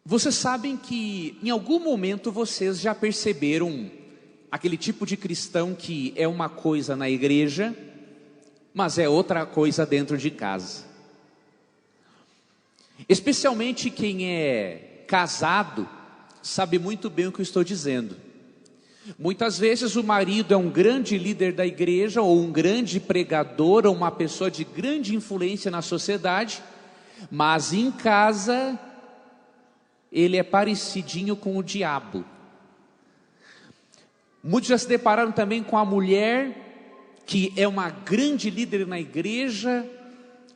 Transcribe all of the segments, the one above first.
Vocês sabem que em algum momento vocês já perceberam aquele tipo de cristão que é uma coisa na igreja, mas é outra coisa dentro de casa. Especialmente quem é casado sabe muito bem o que eu estou dizendo. Muitas vezes o marido é um grande líder da igreja, ou um grande pregador, ou uma pessoa de grande influência na sociedade, mas em casa ele é parecidinho com o diabo. Muitos já se depararam também com a mulher que é uma grande líder na igreja,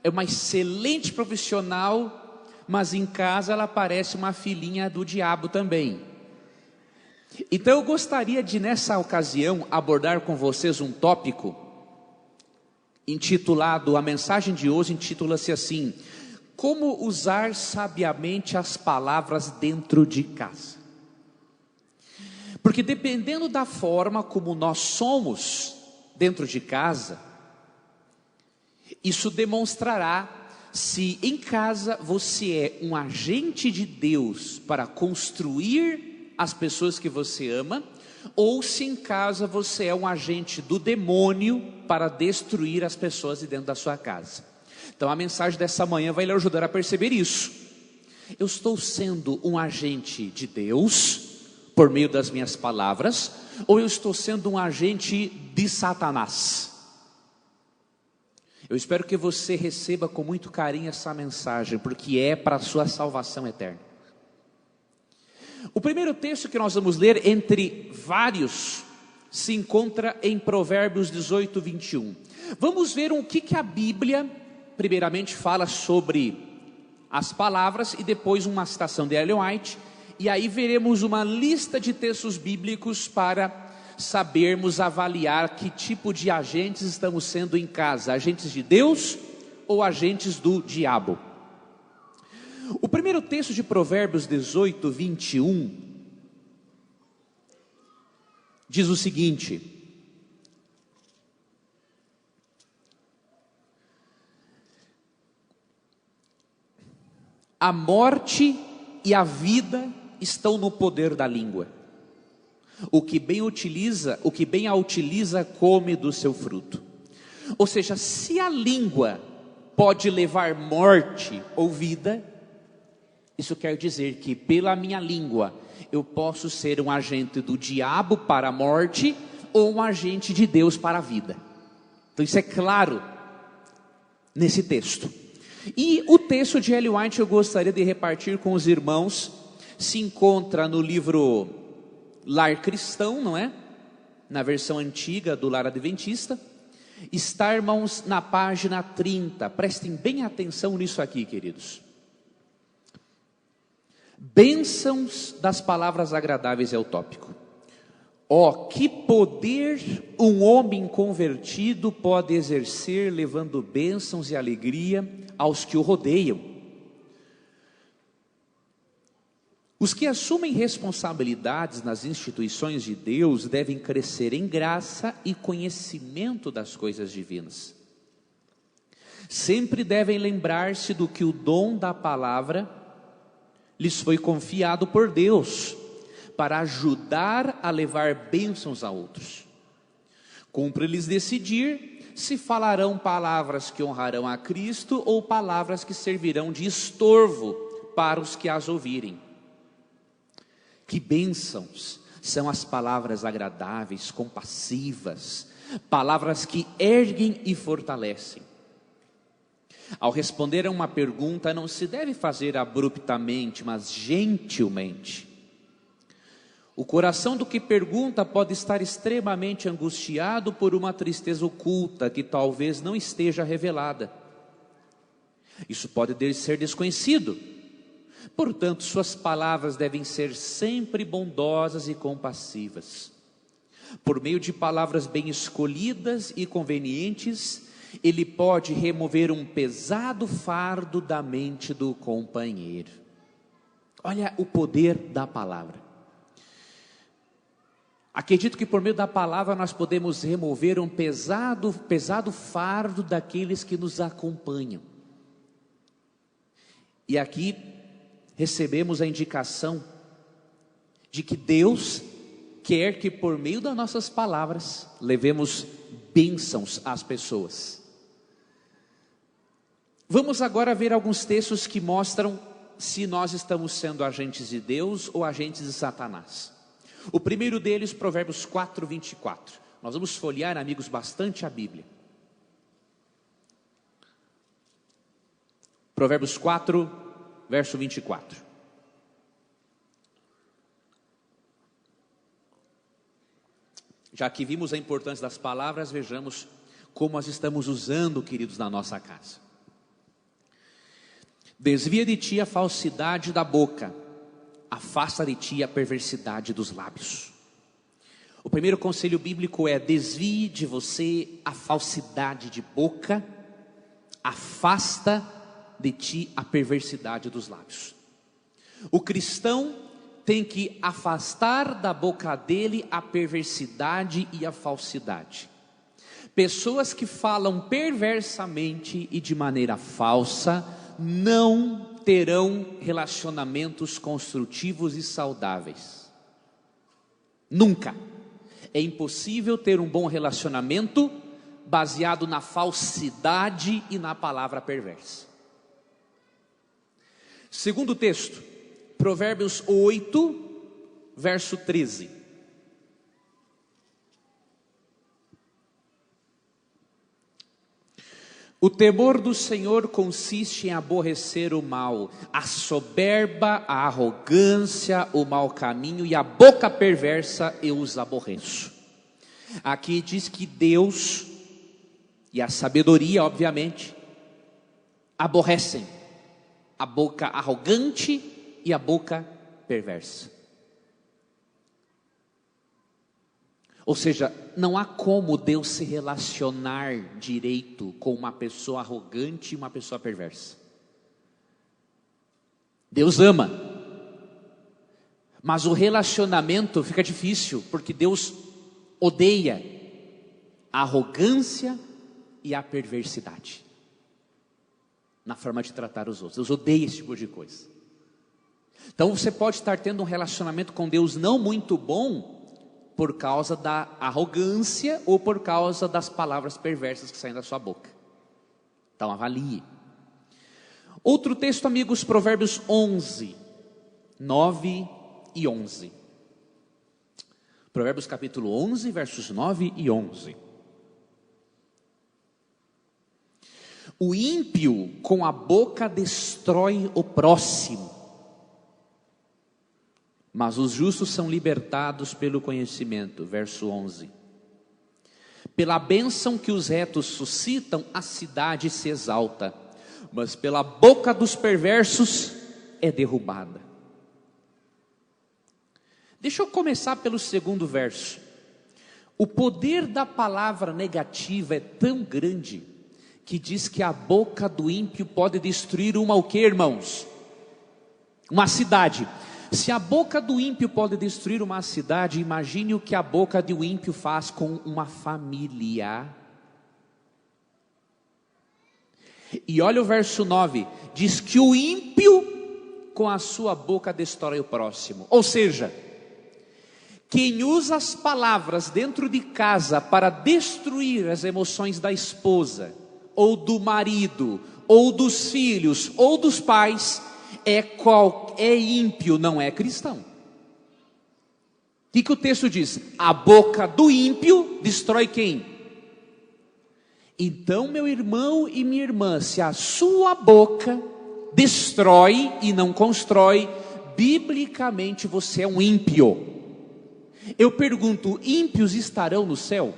é uma excelente profissional, mas em casa ela parece uma filhinha do diabo também. Então eu gostaria de, nessa ocasião, abordar com vocês um tópico intitulado, a mensagem de hoje intitula-se assim: como usar sabiamente as palavras dentro de casa. Porque dependendo da forma como nós somos dentro de casa, isso demonstrará se em casa você é um agente de Deus para construir as pessoas que você ama, ou se em casa você é um agente do demônio para destruir as pessoas de dentro da sua casa. Então a mensagem dessa manhã vai lhe ajudar a perceber isso. Eu estou sendo um agente de Deus por meio das minhas palavras, ou eu estou sendo um agente de Satanás? Eu espero que você receba com muito carinho essa mensagem, porque é para a sua salvação eterna. O primeiro texto que nós vamos ler, entre vários, se encontra em Provérbios 18, 21. Vamos ver o que a Bíblia primeiramente fala sobre as palavras, e depois uma citação de Ellen White, e aí veremos uma lista de textos bíblicos para sabermos avaliar que tipo de agentes estamos sendo em casa, agentes de Deus ou agentes do diabo. O primeiro texto de Provérbios 18, 21, diz o seguinte: a morte e a vida estão no poder da língua. O que bem a utiliza come do seu fruto. Ou seja, se a língua pode levar morte ou vida, isso quer dizer que pela minha língua eu posso ser um agente do diabo para a morte, ou um agente de Deus para a vida. Então isso é claro nesse texto. E o texto de Ellen White eu gostaria de repartir com os irmãos. Se encontra no livro Lar Cristão, não é? Na versão antiga do Lar Adventista. Está, irmãos, na página 30. Prestem bem atenção nisso aqui, queridos. Bênçãos das palavras agradáveis é o tópico. Que poder um homem convertido pode exercer, levando bênçãos e alegria aos que o rodeiam. Os que assumem responsabilidades nas instituições de Deus devem crescer em graça e conhecimento das coisas divinas. Sempre devem lembrar-se do que o dom da palavra lhes foi confiado por Deus, para ajudar a levar bênçãos a outros. Cumpre-lhes decidir se falarão palavras que honrarão a Cristo, ou palavras que servirão de estorvo para os que as ouvirem. Que bênçãos são as palavras agradáveis, compassivas, palavras que erguem e fortalecem. Ao responder a uma pergunta, não se deve fazer abruptamente, mas gentilmente. O coração do que pergunta pode estar extremamente angustiado por uma tristeza oculta que talvez não esteja revelada. Isso pode ser desconhecido. Portanto, suas palavras devem ser sempre bondosas e compassivas. Por meio de palavras bem escolhidas e convenientes, ele pode remover um pesado fardo da mente do companheiro. Olha o poder da palavra. Acredito que por meio da palavra nós podemos remover um pesado fardo daqueles que nos acompanham. E aqui recebemos a indicação de que Deus quer que por meio das nossas palavras levemos bênçãos às pessoas. Vamos agora ver alguns textos que mostram se nós estamos sendo agentes de Deus ou agentes de Satanás. O primeiro deles, Provérbios 4, 24. Nós vamos folhear, amigos, bastante a Bíblia. Provérbios 4, verso 24. Já que vimos a importância das palavras, vejamos como as estamos usando, queridos, na nossa casa. Desvia de ti a falsidade da boca, afasta de ti a perversidade dos lábios. O primeiro conselho bíblico é: desvie de você a falsidade de boca, afasta de ti a perversidade dos lábios. O cristão tem que afastar da boca dele a perversidade e a falsidade. Pessoas que falam perversamente e de maneira falsa não terão relacionamentos construtivos e saudáveis. Nunca. É impossível ter um bom relacionamento baseado na falsidade e na palavra perversa. Segundo texto, Provérbios 8, verso 13. O temor do Senhor consiste em aborrecer o mal, a soberba, a arrogância, o mau caminho e a boca perversa eu os aborreço. Aqui diz que Deus e a sabedoria, obviamente, aborrecem a boca arrogante e a boca perversa. Ou seja, não há como Deus se relacionar direito com uma pessoa arrogante e uma pessoa perversa. Deus ama, mas o relacionamento fica difícil, porque Deus odeia a arrogância e a perversidade na forma de tratar os outros. Deus odeia esse tipo de coisa. Então você pode estar tendo um relacionamento com Deus não muito bom por causa da arrogância ou por causa das palavras perversas que saem da sua boca. Então avalie. Outro texto, amigos, Provérbios 11, 9 e 11. Provérbios capítulo 11, versos 9 e 11. O ímpio com a boca destrói o próximo, mas os justos são libertados pelo conhecimento. Verso 11. Pela bênção que os retos suscitam, a cidade se exalta, mas pela boca dos perversos é derrubada. Deixa eu começar pelo segundo verso. O poder da palavra negativa é tão grande, que diz que a boca do ímpio pode destruir o quê, irmãos? Uma cidade. Se a boca do ímpio pode destruir uma cidade, imagine o que a boca do ímpio faz com uma família. E olha o verso 9, diz que o ímpio com a sua boca destrói o próximo. Ou seja, quem usa as palavras dentro de casa para destruir as emoções da esposa, ou do marido, ou dos filhos, ou dos pais, é ímpio, não é cristão. O que o texto diz? A boca do ímpio destrói quem? Então, meu irmão e minha irmã, se a sua boca destrói e não constrói, biblicamente você é um ímpio. Eu pergunto, ímpios estarão no céu?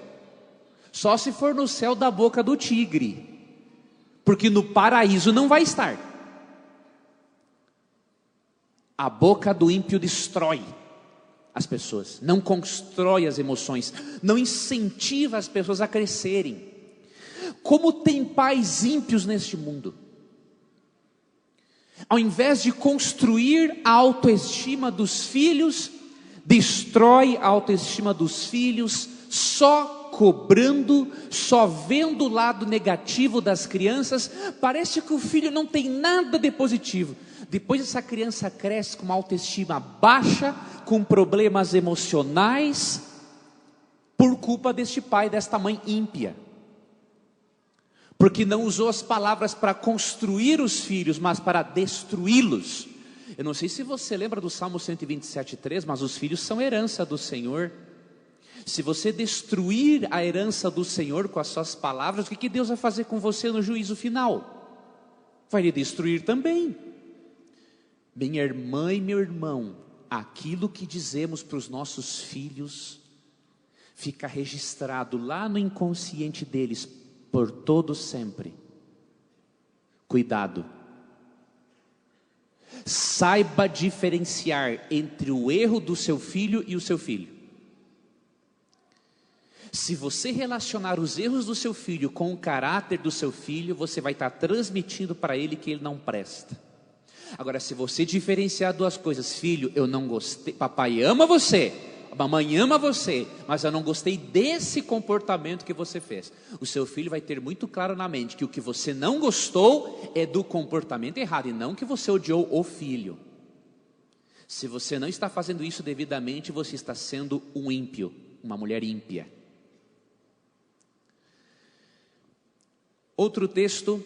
Só se for no céu da boca do tigre, porque no paraíso não vai estar. A boca do ímpio destrói as pessoas, não constrói as emoções, não incentiva as pessoas a crescerem. Como tem pais ímpios neste mundo? Ao invés de construir a autoestima dos filhos, destrói a autoestima dos filhos, só cobrando, só vendo o lado negativo das crianças. Parece que o filho não tem nada de positivo. Depois essa criança cresce com uma autoestima baixa, com problemas emocionais, por culpa deste pai, desta mãe ímpia. Porque não usou as palavras para construir os filhos, mas para destruí-los. Eu não sei se você lembra do Salmo 127:3, mas os filhos são herança do Senhor. Se você destruir a herança do Senhor com as suas palavras, o que Deus vai fazer com você no juízo final? Vai lhe destruir também. Minha irmã e meu irmão, aquilo que dizemos para os nossos filhos, fica registrado lá no inconsciente deles, por todo sempre. Cuidado. Saiba diferenciar entre o erro do seu filho e o seu filho. Se você relacionar os erros do seu filho com o caráter do seu filho, você vai estar transmitindo para ele que ele não presta. Agora, se você diferenciar duas coisas, filho, eu não gostei, papai ama você, a mamãe ama você, mas eu não gostei desse comportamento que você fez. O seu filho vai ter muito claro na mente que o que você não gostou é do comportamento errado, e não que você odiou o filho. Se você não está fazendo isso devidamente, você está sendo um ímpio, uma mulher ímpia. Outro texto,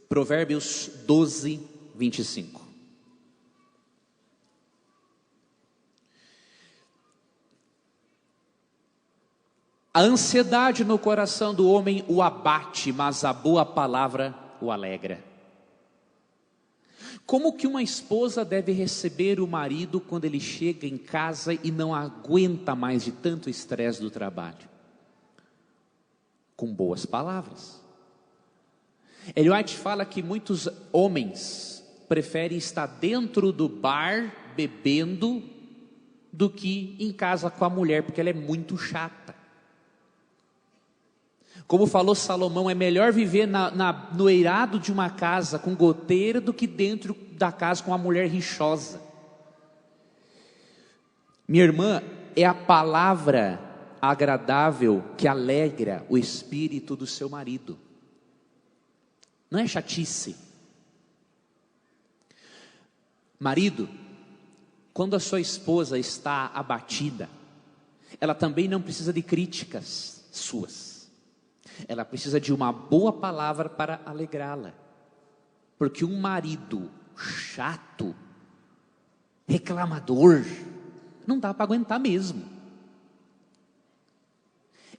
Provérbios 12:25. A ansiedade no coração do homem o abate, mas a boa palavra o alegra. Como que uma esposa deve receber o marido quando ele chega em casa e não aguenta mais de tanto estresse do trabalho? Com boas palavras. Ellen White fala que muitos homens preferem estar dentro do bar bebendo do que em casa com a mulher, porque ela é muito chata. Como falou Salomão, é melhor viver no eirado de uma casa com goteira do que dentro da casa com uma mulher rixosa. Minha irmã, é a palavra agradável que alegra o espírito do seu marido. Não é chatice. Marido, quando a sua esposa está abatida, ela também não precisa de críticas suas. Ela precisa de uma boa palavra para alegrá-la. Porque um marido chato, reclamador, não dá para aguentar mesmo.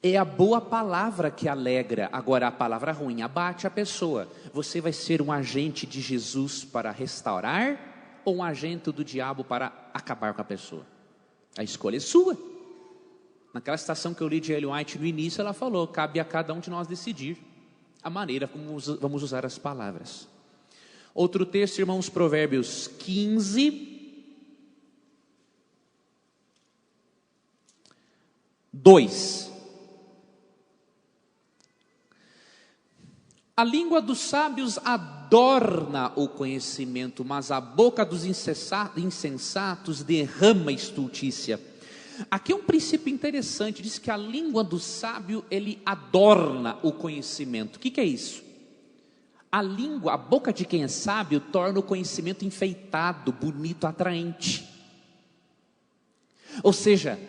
É a boa palavra que alegra. Agora a palavra ruim abate a pessoa. Você vai ser um agente de Jesus para restaurar, ou um agente do diabo para acabar com a pessoa? A escolha é sua. Naquela citação que eu li de Ellen White no início, ela falou: cabe a cada um de nós decidir a maneira como vamos usar as palavras. Outro texto, irmãos, Provérbios 15:2. A língua dos sábios adorna o conhecimento, mas a boca dos insensatos derrama estultícia. Aqui é um princípio interessante, diz que a língua do sábio, ele adorna o conhecimento. O que é isso? A língua, a boca de quem é sábio, torna o conhecimento enfeitado, bonito, atraente. Ou seja,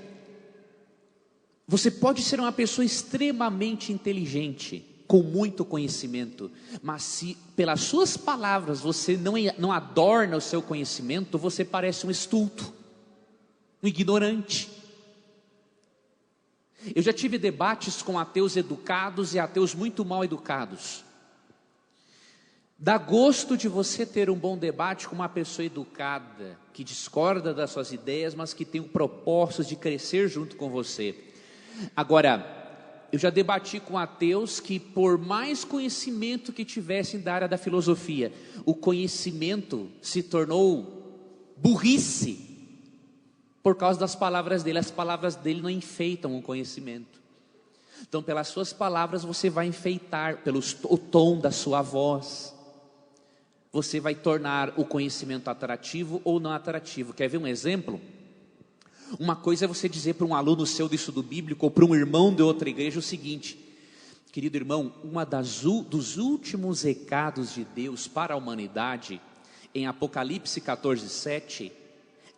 você pode ser uma pessoa extremamente inteligente, com muito conhecimento, mas se pelas suas palavras você não adorna o seu conhecimento, você parece um estulto, um ignorante. Eu já tive debates com ateus educados e ateus muito mal educados. Dá gosto de você ter um bom debate com uma pessoa educada, que discorda das suas ideias, mas que tem o propósito de crescer junto com você. Agora, eu já debati com ateus que, por mais conhecimento que tivessem da área da filosofia, o conhecimento se tornou burrice por causa das palavras dele. As palavras dele não enfeitam o conhecimento. Então, pelas suas palavras você vai enfeitar, pelo o tom da sua voz, você vai tornar o conhecimento atrativo ou não atrativo. Quer ver um exemplo? Uma coisa é você dizer para um aluno seu do estudo bíblico, ou para um irmão de outra igreja, o seguinte: querido irmão, dos últimos recados de Deus para a humanidade em Apocalipse 14:7,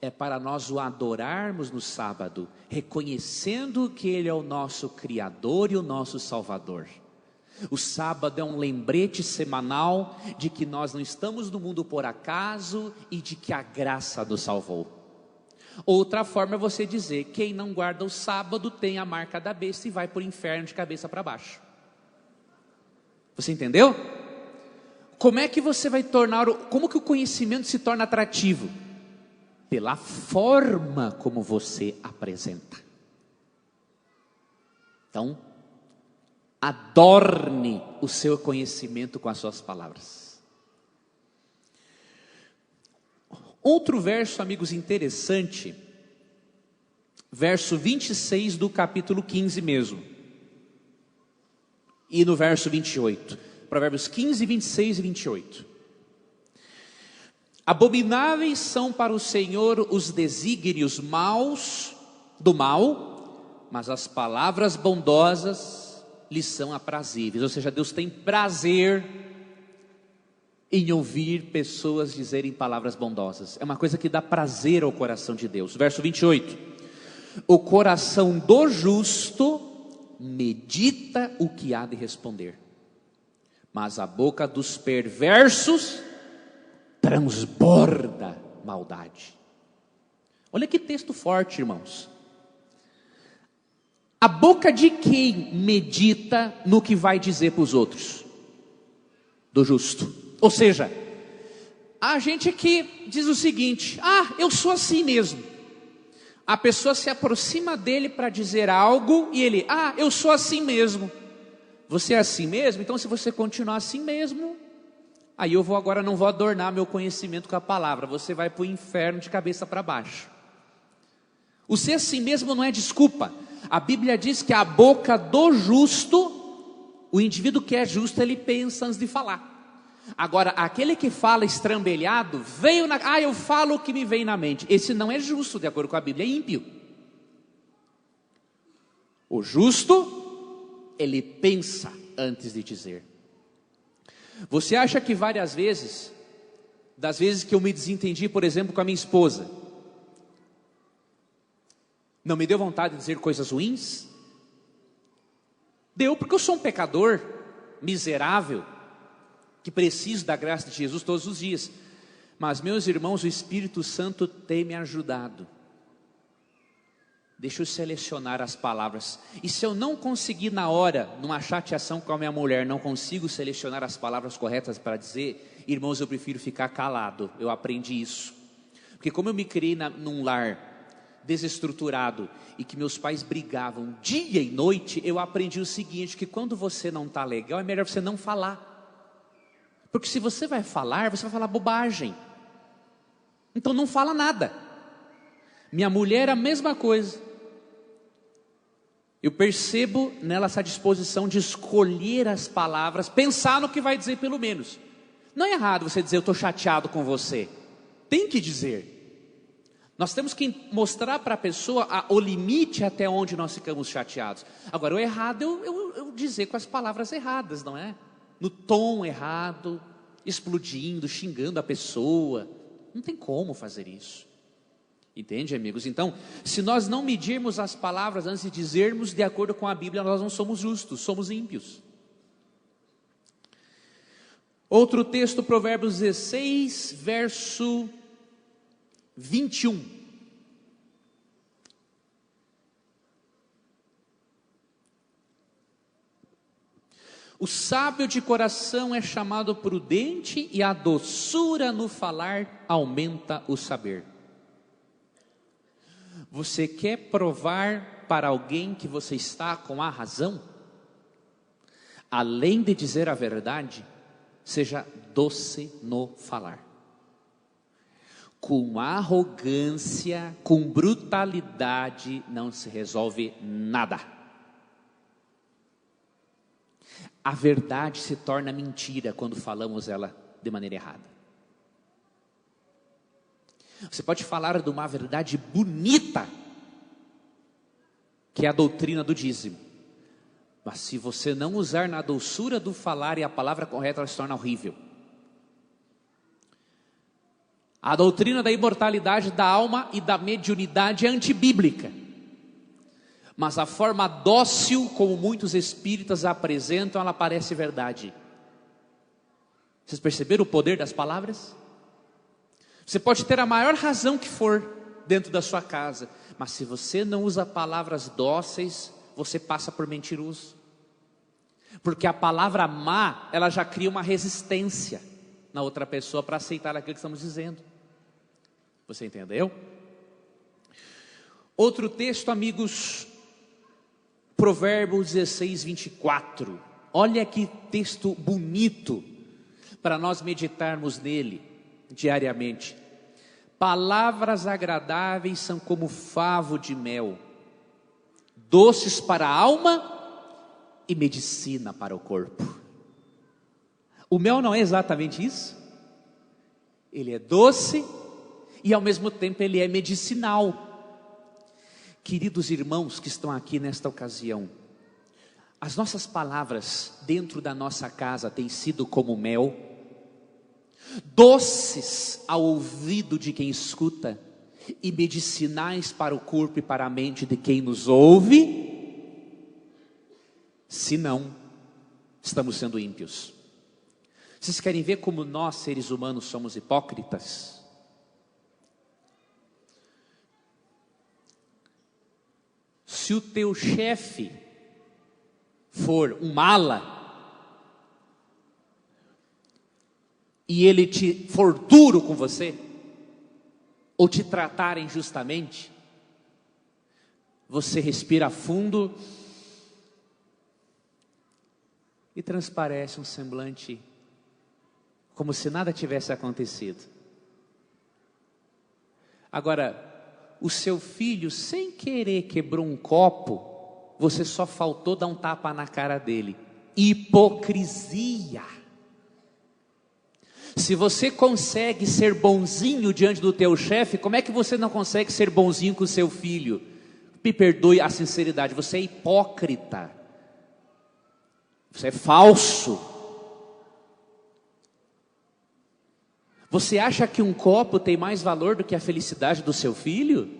é para nós o adorarmos no sábado, reconhecendo que Ele é o nosso Criador e o nosso Salvador. O sábado é um lembrete semanal de que nós não estamos no mundo por acaso e de que a graça nos salvou. Outra forma é você dizer: quem não guarda o sábado tem a marca da besta e vai para o inferno de cabeça para baixo. Você entendeu? Como é que você vai como que o conhecimento se torna atrativo? Pela forma como você apresenta. Então, adorne o seu conhecimento com as suas palavras. Outro verso, amigos, interessante, verso 26 do capítulo 15 mesmo, e no verso 28, Provérbios 15, 26 e 28. Abomináveis são para o Senhor os desígnios maus do mal, mas as palavras bondosas lhes são aprazíveis. Ou seja, Deus tem prazer em ouvir pessoas dizerem palavras bondosas. É uma coisa que dá prazer ao coração de Deus. Verso 28. O coração do justo medita o que há de responder, mas a boca dos perversos transborda maldade. Olha que texto forte, irmãos. A boca de quem medita no que vai dizer para os outros? Do justo. Ou seja, a gente que diz o seguinte: eu sou assim mesmo. A pessoa se aproxima dele para dizer algo e ele: eu sou assim mesmo. Você é assim mesmo? Então, se você continuar assim mesmo, aí eu agora não vou adornar meu conhecimento com a palavra. Você vai para o inferno de cabeça para baixo. O ser assim mesmo não é desculpa. A Bíblia diz que a boca do justo, o indivíduo que é justo, ele pensa antes de falar. Agora, aquele que fala estrambelhado, eu falo o que me vem na mente. Esse não é justo, de acordo com a Bíblia, é ímpio. O justo, ele pensa antes de dizer. Você acha que várias vezes, das vezes que eu me desentendi, por exemplo, com a minha esposa, não me deu vontade de dizer coisas ruins? Deu, porque eu sou um pecador miserável, que preciso da graça de Jesus todos os dias. Mas, meus irmãos, o Espírito Santo tem me ajudado. Deixa eu selecionar as palavras. E se eu não conseguir na hora, numa chateação com a minha mulher, não consigo selecionar as palavras corretas para dizer, irmãos, eu prefiro ficar calado. Eu aprendi isso. Porque como eu me criei num lar desestruturado e que meus pais brigavam dia e noite, eu aprendi o seguinte, que quando você não está legal, é melhor você não falar. Porque se você vai falar bobagem. Então não fala nada. Minha mulher é a mesma coisa. Eu percebo nela essa disposição de escolher as palavras, pensar no que vai dizer pelo menos. Não é errado você dizer, eu estou chateado com você. Tem que dizer. Nós temos que mostrar para a pessoa o limite até onde nós ficamos chateados. Agora, o errado é eu dizer com as palavras erradas, não é? No tom errado, explodindo, xingando a pessoa. Não tem como fazer isso. Entende, amigos? Então, se nós não medirmos as palavras antes de dizermos de acordo com a Bíblia, nós não somos justos, somos ímpios. Outro texto, Provérbios 16, verso 21. O sábio de coração é chamado prudente e a doçura no falar aumenta o saber. Você quer provar para alguém que você está com a razão? Além de dizer a verdade, seja doce no falar. Com arrogância, com brutalidade, não se resolve nada. A verdade se torna mentira quando falamos ela de maneira errada. Você pode falar de uma verdade bonita, que é a doutrina do dízimo. Mas se você não usar na doçura do falar e a palavra correta, ela se torna horrível. A doutrina da imortalidade da alma e da mediunidade é antibíblica. Mas a forma dócil, como muitos espíritas a apresentam, ela parece verdade. Vocês perceberam o poder das palavras? Você pode ter a maior razão que for dentro da sua casa, mas se você não usa palavras dóceis, você passa por mentiroso. Porque a palavra má, ela já cria uma resistência na outra pessoa para aceitar aquilo que estamos dizendo. Você entendeu? Outro texto, amigos, Provérbios 16, 24. Olha que texto bonito para nós meditarmos nele diariamente. Palavras agradáveis são como favo de mel, doces para a alma e medicina para o corpo. O mel não é exatamente isso? Ele é doce e ao mesmo tempo ele é medicinal. Queridos irmãos que estão aqui nesta ocasião, as nossas palavras dentro da nossa casa têm sido como mel, doces ao ouvido de quem escuta e medicinais para o corpo e para a mente de quem nos ouve? Se não, estamos sendo ímpios. Vocês querem ver como nós, seres humanos, somos hipócritas? Se o teu chefe for um mala e ele te for duro com você, ou te tratar injustamente, você respira fundo e transparece um semblante como se nada tivesse acontecido. Agora, o seu filho, sem querer, quebrou um copo, você só faltou dar um tapa na cara dele. Hipocrisia. Se você consegue ser bonzinho diante do teu chefe, como é que você não consegue ser bonzinho com o seu filho? Me perdoe a sinceridade, você é hipócrita. Você é falso. Você acha que um copo tem mais valor do que a felicidade do seu filho?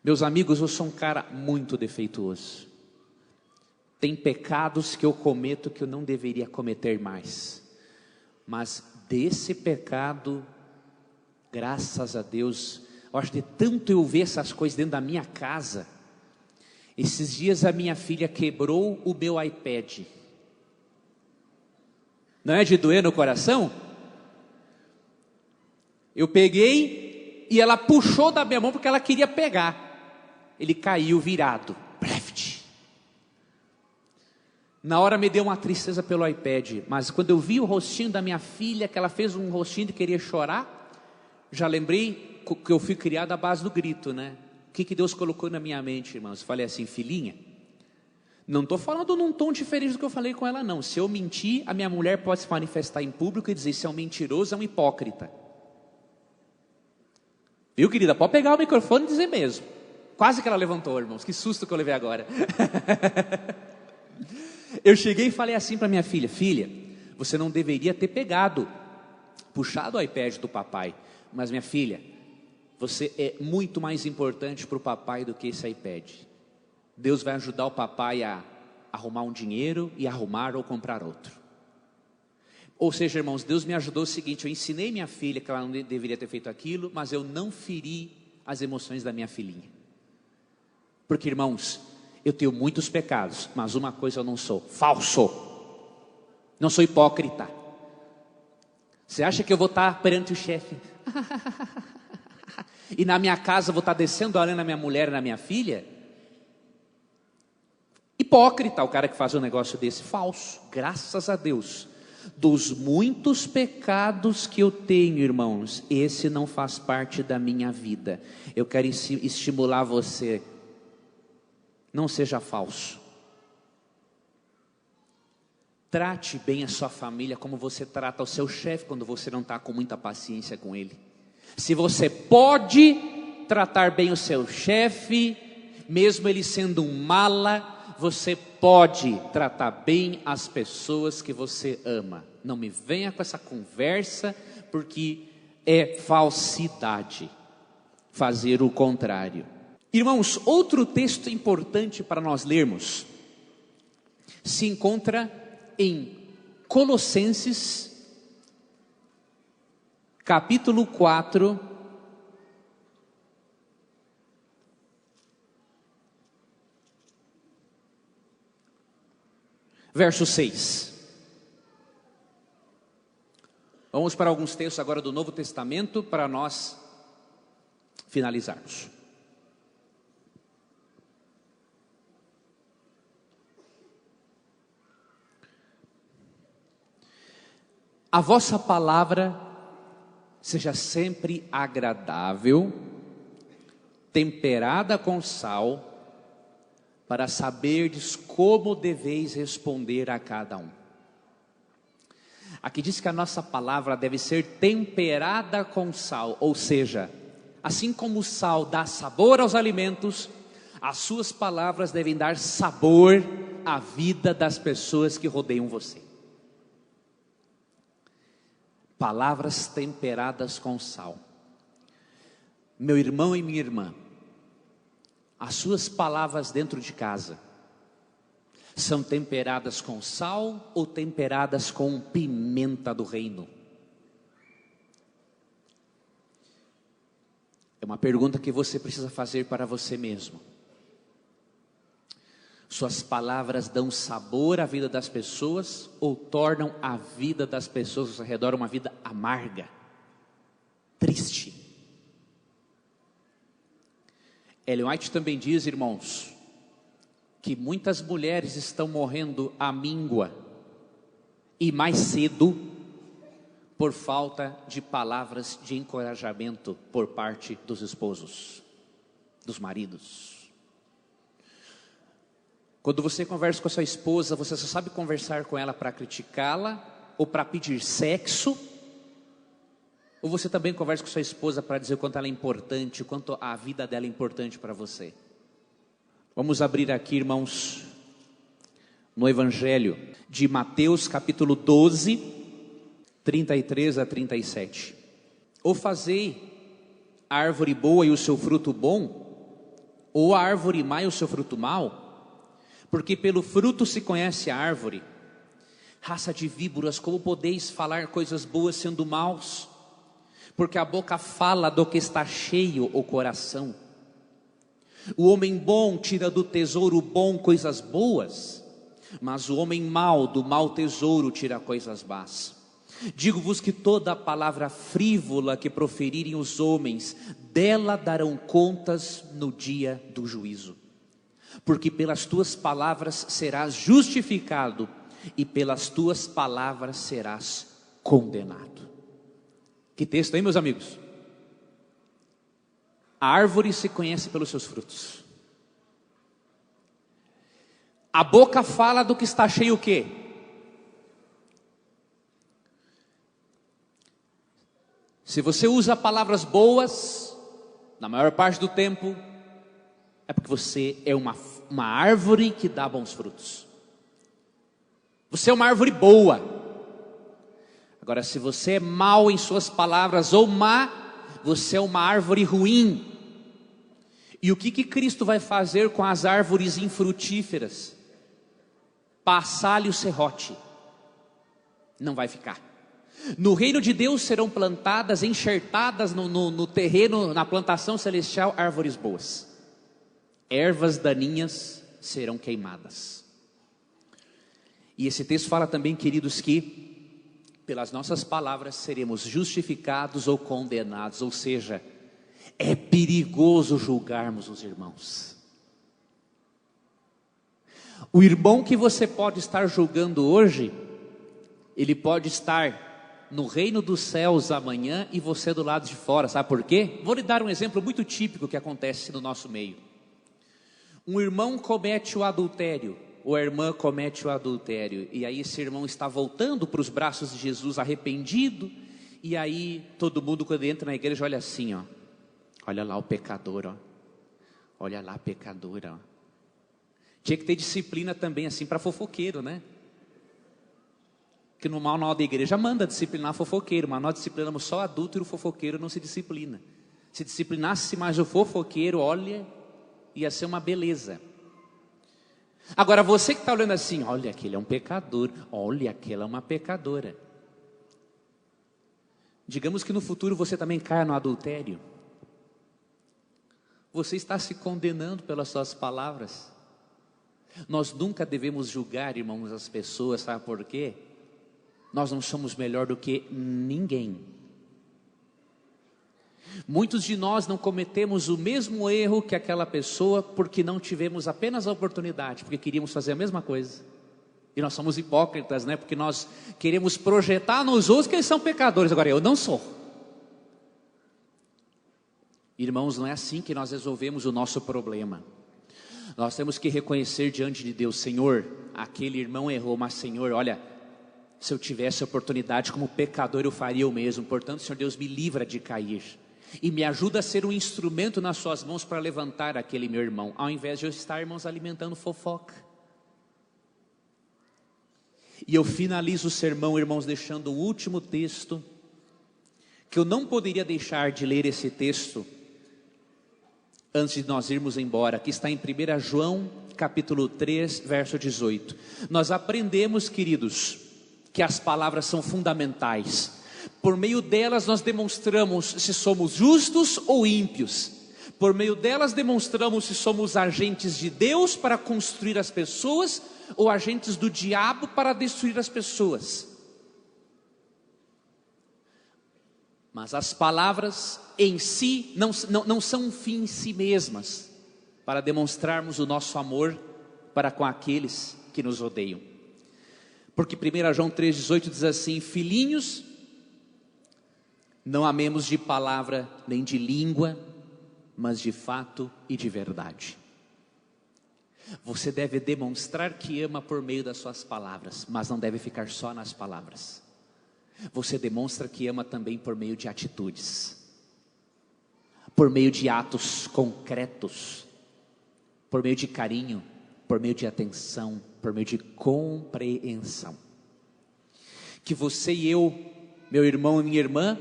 Meus amigos, eu sou um cara muito defeituoso. Tem pecados que eu cometo que eu não deveria cometer mais. Mas desse pecado, graças a Deus, eu acho de tanto eu ver essas coisas dentro da minha casa. Esses dias a minha filha quebrou o meu iPad. Não é de doer no coração? Eu peguei e ela puxou da minha mão porque ela queria pegar. Ele caiu virado. Na hora me deu uma tristeza pelo iPad, mas quando eu vi o rostinho da minha filha, que ela fez um rostinho de querer chorar, já lembrei que eu fui criado à base do grito, né? O que Deus colocou na minha mente, irmãos? Falei assim, filhinha, não estou falando num tom diferente do que eu falei com ela, não. Se eu mentir, a minha mulher pode se manifestar em público e dizer, se é um mentiroso, é um hipócrita. Viu, querida? Pode pegar o microfone e dizer mesmo. Quase que ela levantou, irmãos. Que susto que eu levei agora. Eu cheguei e falei assim para minha filha, filha, você não deveria ter puxado o iPad do papai, mas minha filha, você é muito mais importante para o papai do que esse iPad. Deus vai ajudar o papai a arrumar um dinheiro e arrumar ou comprar outro. Ou seja, irmãos, Deus me ajudou o seguinte, eu ensinei minha filha que ela não deveria ter feito aquilo, mas eu não feri as emoções da minha filhinha. Porque, irmãos, eu tenho muitos pecados, mas uma coisa eu não sou, falso. Não sou hipócrita. Você acha que eu vou estar perante o chefe? E na minha casa eu vou estar descendo a lenha na minha mulher e na minha filha? Hipócrita o cara que faz um negócio desse, falso. Graças a Deus, dos muitos pecados que eu tenho, irmãos, esse não faz parte da minha vida. Eu quero estimular você. Não seja falso. Trate bem a sua família como você trata o seu chefe quando você não está com muita paciência com ele. Se você pode tratar bem o seu chefe, mesmo ele sendo um mala, você pode tratar bem as pessoas que você ama. Não me venha com essa conversa, porque é falsidade fazer o contrário. Irmãos, outro texto importante para nós lermos se encontra em Colossenses, capítulo 4, verso 6. Vamos para alguns textos agora do Novo Testamento para nós finalizarmos. A vossa palavra seja sempre agradável, temperada com sal, para saberdes como deveis responder a cada um. Aqui diz que a nossa palavra deve ser temperada com sal, ou seja, assim como o sal dá sabor aos alimentos, as suas palavras devem dar sabor à vida das pessoas que rodeiam você. Palavras temperadas com sal. Meu irmão e minha irmã, as suas palavras dentro de casa são temperadas com sal ou temperadas com pimenta do reino? É uma pergunta que você precisa fazer para você mesmo. Suas palavras dão sabor à vida das pessoas ou tornam a vida das pessoas ao redor uma vida amarga, triste? Ellen White também diz, irmãos, que muitas mulheres estão morrendo à míngua e mais cedo por falta de palavras de encorajamento por parte dos esposos, dos maridos. Quando você conversa com a sua esposa, você só sabe conversar com ela para criticá-la ou para pedir sexo? Ou você também conversa com sua esposa para dizer o quanto ela é importante, o quanto a vida dela é importante para você? Vamos abrir aqui, irmãos, no Evangelho de Mateus, capítulo 12, 33 a 37. Ou fazei a árvore boa e o seu fruto bom, ou a árvore má e o seu fruto mau? Porque pelo fruto se conhece a árvore. Raça de víboras, como podeis falar coisas boas sendo maus? Porque a boca fala do que está cheio o coração. O homem bom tira do tesouro bom coisas boas, mas o homem mau do mau tesouro tira coisas más. Digo-vos que toda palavra frívola que proferirem os homens, dela darão contas no dia do juízo. Porque pelas tuas palavras serás justificado, e pelas tuas palavras serás condenado. Que texto, hein, meus amigos? A árvore se conhece pelos seus frutos. A boca fala do que está cheio o quê? Se você usa palavras boas, na maior parte do tempo, é porque você é uma árvore que dá bons frutos. Você é uma árvore boa. Agora, se você é mau em suas palavras ou má, você é uma árvore ruim. E o que Cristo vai fazer com as árvores infrutíferas? Passar-lhe o serrote. Não vai ficar. No reino de Deus serão plantadas, enxertadas no terreno, na plantação celestial, árvores boas. Ervas daninhas serão queimadas. E esse texto fala também, queridos, que pelas nossas palavras seremos justificados ou condenados. Ou seja, é perigoso julgarmos os irmãos. O irmão que você pode estar julgando hoje, ele pode estar no reino dos céus amanhã e você do lado de fora. Sabe por quê? Vou lhe dar um exemplo muito típico que acontece no nosso meio. Um irmão comete o adultério, ou a irmã comete o adultério, e aí esse irmão está voltando para os braços de Jesus arrependido, e aí todo mundo quando entra na igreja olha assim, ó, olha lá o pecador, ó, olha lá a pecadora, ó. Tinha que ter disciplina também assim para fofoqueiro, né? Que no manual da igreja manda disciplinar fofoqueiro, mas nós disciplinamos só adulto e o fofoqueiro não se disciplina. Se disciplinasse mais o fofoqueiro, olha, ia ser uma beleza. Agora você que está olhando assim, olha, aquele é um pecador, olha, aquela é uma pecadora. Digamos que no futuro você também caia no adultério. Você está se condenando pelas suas palavras. Nós nunca devemos julgar, irmãos, as pessoas, sabe por quê? Nós não somos melhor do que ninguém. Muitos de nós não cometemos o mesmo erro que aquela pessoa porque não tivemos apenas a oportunidade, porque queríamos fazer a mesma coisa. E nós somos hipócritas, né? Porque nós queremos projetar nos outros que eles são pecadores. Agora, eu não sou. Irmãos, não é assim que nós resolvemos o nosso problema. Nós temos que reconhecer diante de Deus, Senhor, aquele irmão errou, mas Senhor, olha, se eu tivesse a oportunidade como pecador eu faria o mesmo. Portanto, Senhor Deus, me livra de cair e me ajuda a ser um instrumento nas suas mãos para levantar aquele meu irmão, ao invés de eu estar, irmãos, alimentando fofoca. E eu finalizo o sermão, irmãos, deixando o último texto, que eu não poderia deixar de ler esse texto antes de nós irmos embora, que está em 1 João, capítulo 3, verso 18. Nós aprendemos, queridos, que as palavras são fundamentais. Por meio delas nós demonstramos se somos justos ou ímpios. Por meio delas demonstramos se somos agentes de Deus para construir as pessoas ou agentes do diabo para destruir as pessoas. Mas as palavras em si não são um fim em si mesmas, para demonstrarmos o nosso amor para com aqueles que nos odeiam. Porque 1 João 3,18 diz assim: filhinhos, não amemos de palavra nem de língua, mas de fato e de verdade. Você deve demonstrar que ama por meio das suas palavras, mas não deve ficar só nas palavras. Você demonstra que ama também por meio de atitudes, por meio de atos concretos, por meio de carinho, por meio de atenção, por meio de compreensão. Que você e eu, meu irmão e minha irmã,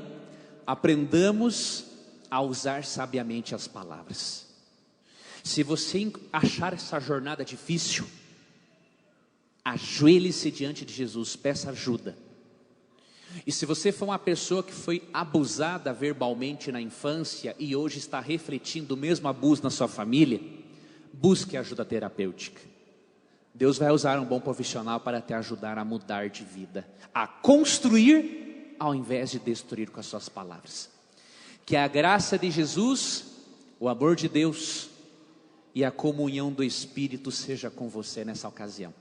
aprendamos a usar sabiamente as palavras. Se você achar essa jornada difícil, ajoelhe-se diante de Jesus, peça ajuda. E se você for uma pessoa que foi abusada verbalmente na infância e hoje está refletindo o mesmo abuso na sua família, busque ajuda terapêutica. Deus vai usar um bom profissional para te ajudar a mudar de vida, a construir ao invés de destruir com as suas palavras. Que a graça de Jesus, o amor de Deus e a comunhão do Espírito seja com você nessa ocasião.